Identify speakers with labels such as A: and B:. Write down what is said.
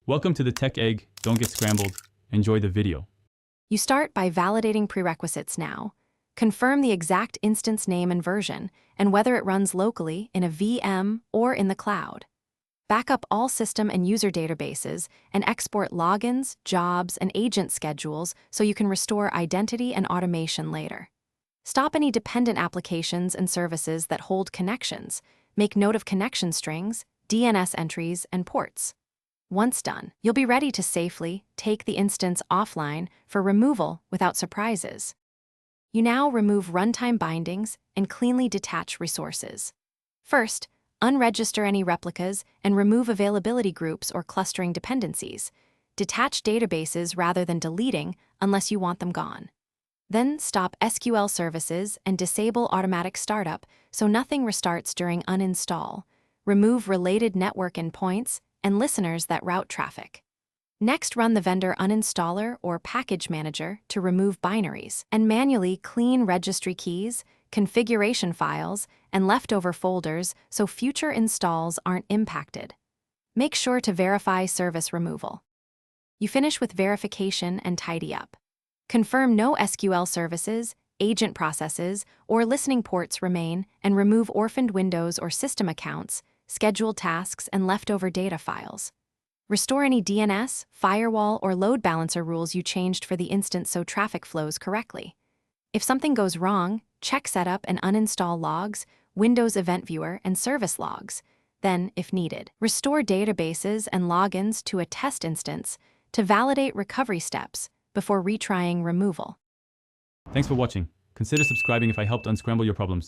A: Welcome to the Tech Egg. Don't get scrambled. Enjoy the video.
B: You start by validating prerequisites now. Confirm the exact instance name and version, and whether it runs locally in a VM or in the cloud. Back up all system and user databases and export logins, jobs, and agent schedules so you can restore identity and automation later. Stop any dependent applications and services that hold connections. Make note of connection strings, DNS entries, and ports. Once done, you'll be ready to safely take the instance offline for removal without surprises. You now remove runtime bindings and cleanly detach resources. First, unregister any replicas and remove availability groups or clustering dependencies. Detach databases rather than deleting unless you want them gone. Then stop SQL services and disable automatic startup so nothing restarts during uninstall. Remove related network endpoints and listeners that route traffic. Next, run the vendor uninstaller or package manager to remove binaries and manually clean registry keys, configuration files, and leftover folders so future installs aren't impacted. Make sure to verify service removal. You finish with verification and tidy up. Confirm no SQL services, agent processes, or listening ports remain and remove orphaned Windows or system accounts, scheduled tasks, and leftover data files. Restore any DNS, firewall, or load balancer rules you changed for the instance so traffic flows correctly. If something goes wrong, check setup and uninstall logs, Windows Event Viewer, and service logs. Then, if needed, restore databases and logins to a test instance to validate recovery steps before retrying removal.
A: Thanks for watching. Consider subscribing if I helped unscramble your problems.